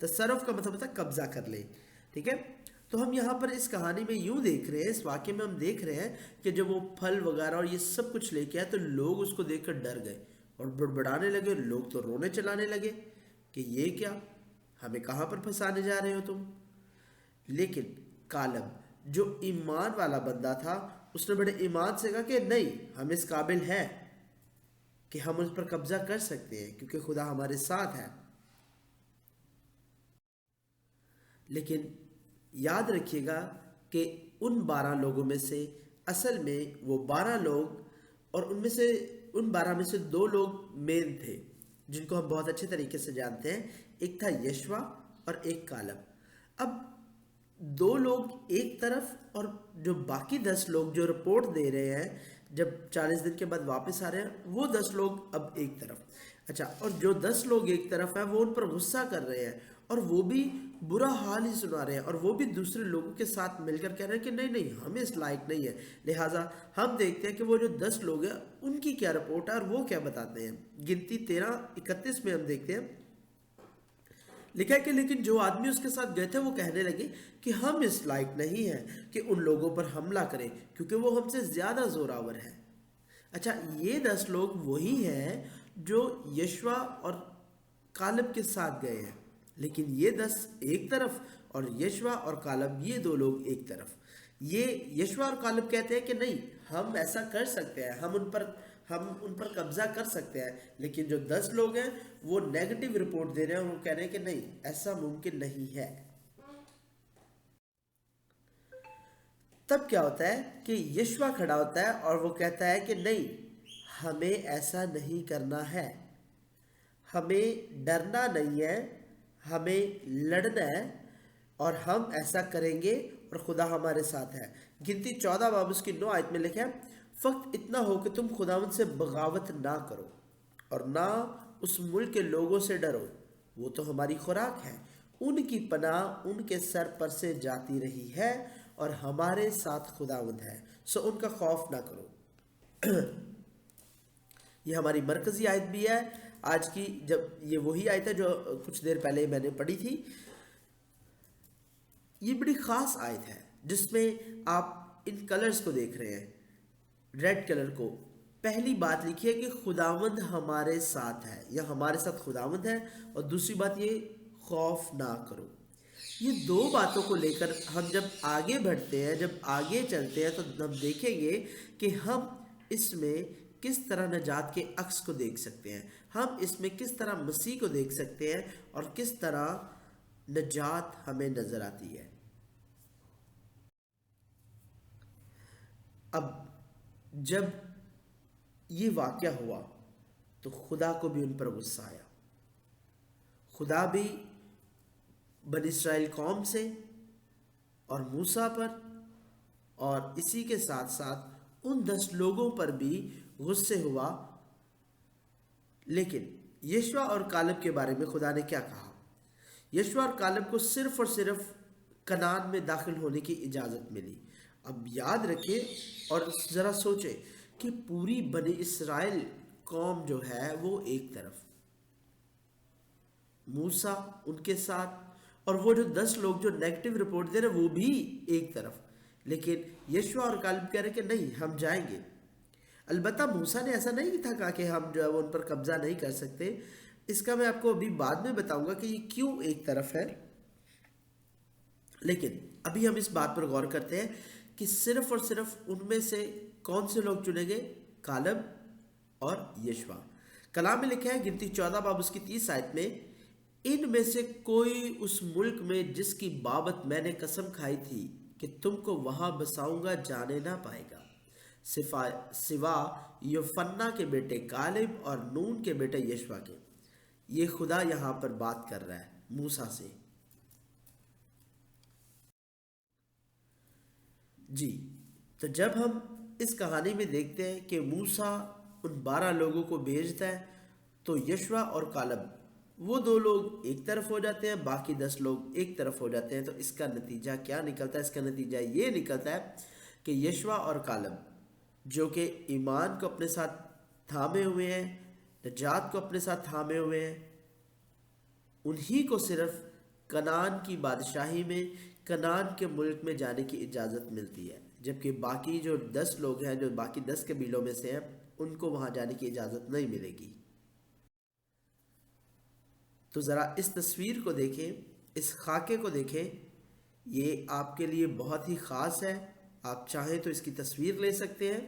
تصرف کا مطلب ہوتا ہے قبضہ کر لے. ٹھیک ہے. تو ہم یہاں پر اس کہانی میں یوں دیکھ رہے ہیں، اس واقعے میں ہم دیکھ رہے ہیں کہ جب وہ پھل وغیرہ اور یہ سب کچھ لے کے آئے تو لوگ اس کو دیکھ کر ڈر گئے اور بڑبڑانے لگے. لوگ تو رونے چلانے لگے کہ یہ کیا، ہمیں کہاں پر پھنسانے جا رہے ہو تم. لیکن کالب جو ایمان والا بندہ تھا، اس نے بڑے ایمان سے کہا کہ نہیں، ہم اس قابل ہیں کہ ہم اس پر قبضہ کر سکتے ہیں کیونکہ خدا ہمارے ساتھ ہے. لیکن یاد رکھیے گا کہ ان 12 لوگوں میں سے اصل میں وہ 12 لوگ، اور ان 12 میں سے 2 لوگ مین تھے جن کو ہم بہت اچھے طریقے سے جانتے ہیں. ایک تھا یشوا اور ایک کالب. اب 2 لوگ ایک طرف اور جو باقی 10 لوگ جو رپورٹ دے رہے ہیں جب 40 دن کے بعد واپس آ رہے ہیں، وہ 10 لوگ اب ایک طرف. اچھا، اور جو 10 لوگ ایک طرف ہیں وہ ان پر غصہ کر رہے ہیں اور وہ بھی برا حال ہی سنا رہے ہیں، اور وہ بھی دوسرے لوگوں کے ساتھ مل کر کہہ رہے ہیں کہ نہیں نہیں، ہمیں اس لائق نہیں ہے. لہٰذا ہم دیکھتے ہیں کہ وہ جو 10 لوگ ہیں ان کی کیا رپورٹ ہے اور وہ کیا بتاتے ہیں. گنتی 13:31 میں ہم دیکھتے ہیں، لکھا ہے کہ لیکن جو آدمی اس کے ساتھ گئے تھے وہ کہنے لگے کہ ہم اس لائق نہیں ہیں کہ ان لوگوں پر حملہ کریں کیونکہ وہ ہم سے زیادہ زوراور ہیں. اچھا، یہ 10 لوگ وہی ہیں جو یشوا اور کالب کے ساتھ گئے ہیں، لیکن یہ 10 ایک طرف اور یشوا اور کالب یہ 2 لوگ ایک طرف. یہ یشوا اور کالب کہتے ہیں کہ نہیں، ہم ایسا کر سکتے ہیں، ہم ان پر قبضہ کر سکتے ہیں. لیکن جو 10 لوگ ہیں وہ نیگیٹو رپورٹ دے رہے ہیں اور وہ کہہ رہے ہیں کہ نہیں، ایسا ممکن نہیں ہے. تب کیا ہوتا ہے کہ یشوا کھڑا ہوتا ہے اور وہ کہتا ہے کہ نہیں، ہمیں ایسا نہیں کرنا ہے، ہمیں ڈرنا نہیں ہے، ہمیں لڑنا ہے اور ہم ایسا کریں گے اور خدا ہمارے ساتھ ہے. گنتی 14 باب اس کی 9 آیت میں لکھا ہے، فقط اتنا ہو کہ تم خداوند سے بغاوت نہ کرو اور نہ اس ملک کے لوگوں سے ڈرو، وہ تو ہماری خوراک ہے، ان کی پناہ ان کے سر پر سے جاتی رہی ہے اور ہمارے ساتھ خداوند ہے، سو ان کا خوف نہ کرو. یہ ہماری مرکزی آیت بھی ہے آج کی. جب یہ وہی آیت ہے جو کچھ دیر پہلے میں نے پڑھی تھی. یہ بڑی خاص آیت ہے جس میں آپ ان کلرز کو دیکھ رہے ہیں. ریڈ کلر کو پہلی بات لکھی ہے کہ خداوند ہمارے ساتھ ہے یا ہمارے ساتھ خداوند ہے، اور دوسری بات یہ خوف نہ کرو. یہ 2 باتوں کو لے کر ہم جب آگے بڑھتے ہیں، جب آگے چلتے ہیں، تو ہم دیکھیں گے کہ ہم اس میں کس طرح نجات کے عکس کو دیکھ سکتے ہیں، ہم اس میں کس طرح مسیح کو دیکھ سکتے ہیں اور کس طرح نجات ہمیں نظر آتی ہے. اب جب یہ واقعہ ہوا تو خدا کو بھی ان پر غصہ آیا. خدا بھی بنی اسرائیل قوم سے اور موسیٰ پر اور اسی کے ساتھ ساتھ ان 10 لوگوں پر بھی غصے ہوا. لیکن یشوا اور کالب کے بارے میں خدا نے کیا کہا؟ یشوا اور کالب کو صرف اور صرف کنعان میں داخل ہونے کی اجازت ملی. اب یاد رکھیں اور ذرا سوچیں کہ پوری بنی اسرائیل قوم جو ہے وہ ایک طرف، موسیٰ ان کے ساتھ، اور وہ جو 10 لوگ جو نیگیٹو رپورٹ دے رہے وہ بھی ایک طرف. لیکن یشوا اور کالب کہہ رہے کہ نہیں، ہم جائیں گے. البتہ موسیٰ نے ایسا نہیں تھا کہا کہ ہم جو ہے وہ ان پر قبضہ نہیں کر سکتے. اس کا میں آپ کو ابھی بعد میں بتاؤں گا کہ یہ کیوں ایک طرف ہے. لیکن ابھی ہم اس بات پر غور کرتے ہیں کہ صرف اور صرف ان میں سے کون سے لوگ چنے گئے؟ کالب اور یشوا. کلام میں لکھا ہے گنتی 14 باب اس کی 30 آیت میں، ان میں سے کوئی اس ملک میں جس کی بابت میں نے قسم کھائی تھی کہ تم کو وہاں بساؤں گا جانے نہ پائے گا، سوا یوفنا کے بیٹے کالب اور نون کے بیٹے یشوا کے. یہ خدا یہاں پر بات کر رہا ہے موسیٰ سے. جی، تو جب ہم اس کہانی میں دیکھتے ہیں کہ موسیٰ ان 12 لوگوں کو بھیجتا ہے تو یشوا اور کالب وہ 2 لوگ ایک طرف ہو جاتے ہیں، باقی 10 لوگ ایک طرف ہو جاتے ہیں. تو اس کا نتیجہ کیا نکلتا ہے؟ اس کا نتیجہ یہ نکلتا ہے کہ یشوا اور کالب جو کہ ایمان کو اپنے ساتھ تھامے ہوئے ہیں، نجات کو اپنے ساتھ تھامے ہوئے ہیں، انہی کو صرف کنعان کی بادشاہی میں، کنعان کے ملک میں جانے کی اجازت ملتی ہے، جبکہ باقی جو 10 لوگ ہیں، جو باقی 10 قبیلوں میں سے ہیں، ان کو وہاں جانے کی اجازت نہیں ملے گی۔ تو ذرا اس تصویر کو دیکھیں، اس خاکے کو دیکھیں، یہ آپ کے لیے بہت ہی خاص ہے۔ آپ چاہیں تو اس کی تصویر لے سکتے ہیں۔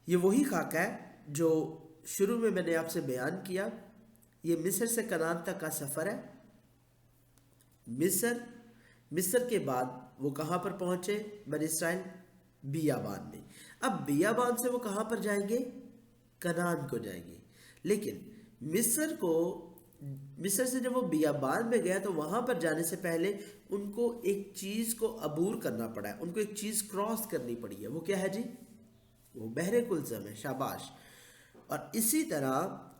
یہ وہی خاکہ ہے جو شروع میں نے آپ سے بیان کیا۔ یہ مصر سے کنعان تک کا سفر ہے۔ مصر کے بعد وہ کہاں پر پہنچے بنی اسرائیل؟ بیابان میں۔ اب بیابان سے وہ کہاں پر جائیں گے؟ کنعان کو جائیں گے۔ لیکن مصر سے جب وہ بیابان میں گیا تو وہاں پر جانے سے پہلے ان کو ایک چیز کو عبور کرنا پڑا ہے، ان کو ایک چیز کراس کرنی پڑی ہے۔ وہ کیا ہے جی؟ وہ بحر کلثم ہے۔ شاباش۔ اور اسی طرح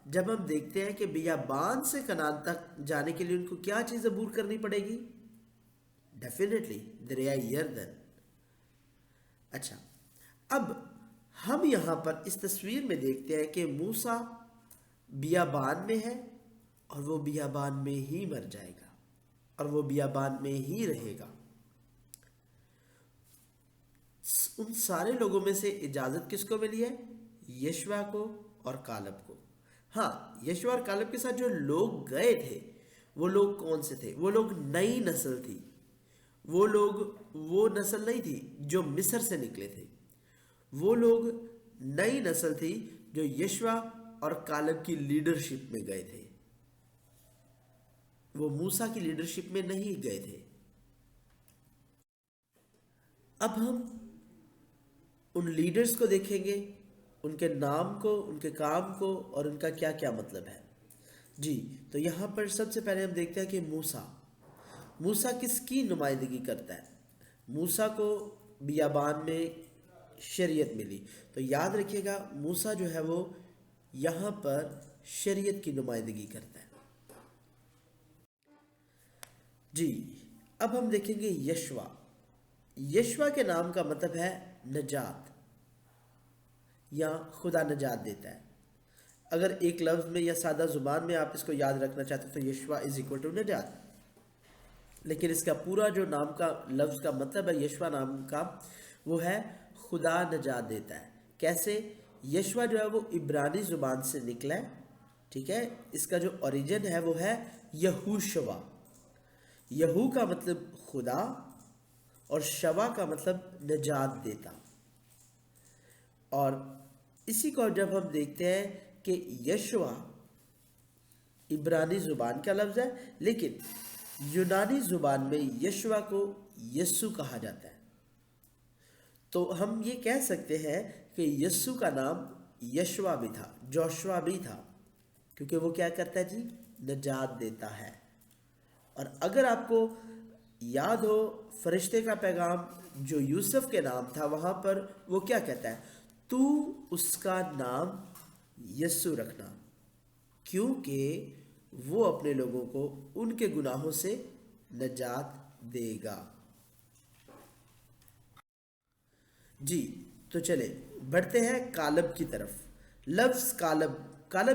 جب ہم دیکھتے ہیں کہ بیابان سے کنعان تک جانے کے لیے ان کو کیا چیز عبور کرنی پڑے گی؟ ڈیفینیٹلی دریائے یردن۔ اچھا، اب ہم یہاں پر اس تصویر میں دیکھتے ہیں کہ موسیٰ بیابان میں ہے، اور وہ بیابان میں ہی مر جائے گا، اور وہ بیابان میں ہی رہے گا۔ ان سارے لوگوں میں سے اجازت کس کو ملی ہے؟ یشوع کو اور کالب کو۔ ہاں، یشوع اور کالب کے ساتھ جو لوگ گئے تھے، وہ لوگ کون سے تھے؟ وہ لوگ نئی نسل تھی۔ وہ لوگ وہ نسل نہیں تھی جو مصر سے نکلے تھے۔ وہ لوگ نئی نسل تھی جو یشوع اور کالب کی لیڈرشپ میں گئے تھے۔ وہ موسیٰ کی لیڈرشپ میں نہیں گئے تھے۔ اب ہم ان لیڈرز کو دیکھیں گے، ان کے نام کو، ان کے کام کو، اور ان کا کیا کیا مطلب ہے۔ جی، تو یہاں پر سب سے پہلے ہم دیکھتے ہیں کہ موسیٰ کس کی نمائندگی کرتا ہے؟ موسیٰ کو بیابان میں شریعت ملی، تو یاد رکھیے گا موسیٰ جو ہے وہ یہاں پر شریعت کی نمائندگی کرتا ہے۔ جی، اب ہم دیکھیں گے یشوع کے نام کا مطلب ہے نجات، یا خدا نجات دیتا ہے۔ اگر ایک لفظ میں یا سادہ زبان میں آپ اس کو یاد رکھنا چاہتے تو یشوع = نجات، لیکن اس کا پورا جو نام کا لفظ کا مطلب ہے یشوع نام کا، وہ ہے خدا نجات دیتا ہے۔ کیسے؟ یشوع جو ہے وہ عبرانی زبان سے نکلا ہے، ٹھیک ہے؟ اس کا جو اوریجن ہے وہ ہے یہوشوا۔ یہو کا مطلب خدا، اور شوا کا مطلب نجات دیتا۔ اور اسی کو جب ہم دیکھتے ہیں کہ یشوع عبرانی زبان کا لفظ ہے، لیکن یونانی زبان میں یشوع کو یسوع کہا جاتا ہے، تو ہم یہ کہہ سکتے ہیں کہ یسوع کا نام یشوع بھی تھا، جوشوا بھی تھا، کیونکہ وہ کیا کرتا ہے جی؟ نجات دیتا ہے۔ اور اگر آپ کو یاد ہو فرشتے کا پیغام جو یوسف کے نام تھا، وہاں پر وہ کیا کہتا ہے؟ تو اس کا نام یسوع رکھنا، کیونکہ وہ اپنے لوگوں کو ان کے گناہوں سے نجات دے گا۔ جی، تو چلے بڑھتے ہیں کالب کی طرف۔ لفظ کالب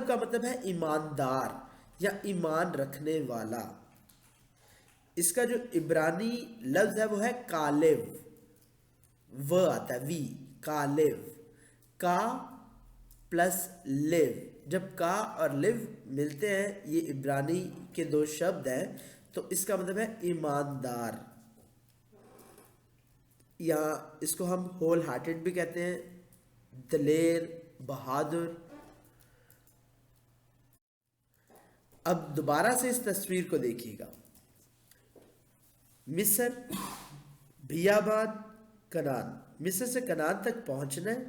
کا مطلب ہے ایماندار یا ایمان رکھنے والا۔ اس کا جو عبرانی لفظ ہے وہ ہے کالب، وہ آتا ہے وی، کالب، کا پلس لیو۔ جب کا اور لیو ملتے ہیں، یہ عبرانی کے 2 شبد ہیں، تو اس کا مطلب ہے ایماندار، یا اس کو ہم ہول ہارٹڈ بھی کہتے ہیں، دلیر، بہادر۔ اب دوبارہ سے اس تصویر کو دیکھیے گا۔ مصر، بیابان، کنعان۔ مصر سے کنعان تک پہنچنا ہے،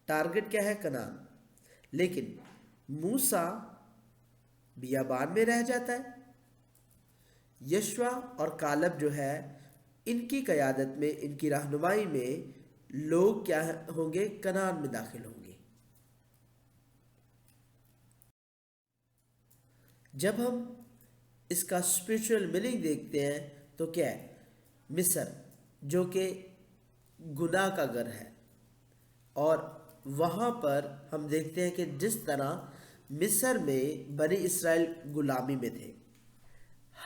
ٹارگٹ کیا ہے؟ کنعان۔ لیکن موسیٰ بیابان میں رہ جاتا ہے۔ یشوع اور کالب جو ہے، ان کی قیادت میں، ان کی رہنمائی میں لوگ کیا ہوں گے؟ کنعان میں داخل ہوں گے۔ جب ہم اس کا اسپرچول میننگ دیکھتے ہیں تو کیا ہے؟ مصر جو کہ گناہ کا گھر ہے، اور وہاں پر ہم دیکھتے ہیں کہ جس طرح مصر میں بنی اسرائیل غلامی میں تھے،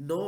9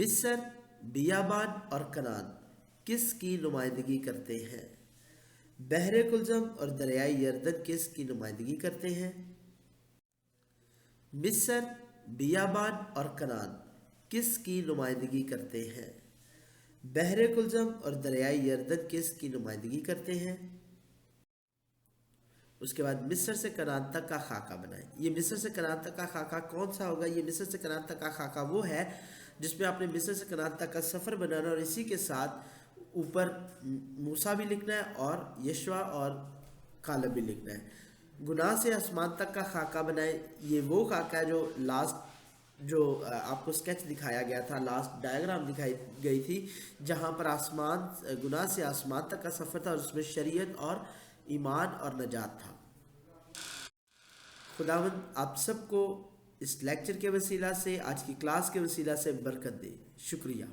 مصر، بیابان اور کنعان کس کی نمائندگی کرتے ہیں؟ بحر کلزم اور دریائے یردن کس کی نمائندگی کرتے ہیں؟ مصر، بیابان اور کنعان کس کی نمائندگی کرتے ہیں؟ بحر کلزم اور دریائے یردن کس کی نمائندگی کرتے ہیں؟ اس کے بعد مصر سے کنعان تک کا خاکہ بنائیں۔ یہ مصر سے کنعان تک کا خاکہ کون سا ہوگا؟ یہ مصر سے کنعان تک کا خاکہ وہ ہے جس میں آپ نے مصر سے کنعان تک کا سفر بنانا اور اسی کے ساتھ اوپر موسیٰ بھی لکھنا ہے اور یشوع اور کالب بھی لکھنا ہے۔ گناہ سے آسمان تک کا خاکہ بنائیں۔ یہ وہ خاکہ ہے جو آپ کو سکیچ دکھایا گیا تھا، لاسٹ ڈائیگرام دکھائی گئی تھی، جہاں پر گناہ سے آسمان تک کا سفر تھا اور اس میں شریعت اور ایمان اور نجات تھا۔ خداوند آپ سب کو اس لیکچر کے وسیلہ سے، آج کی کلاس کے وسیلہ سے برکت دے۔ شکریہ۔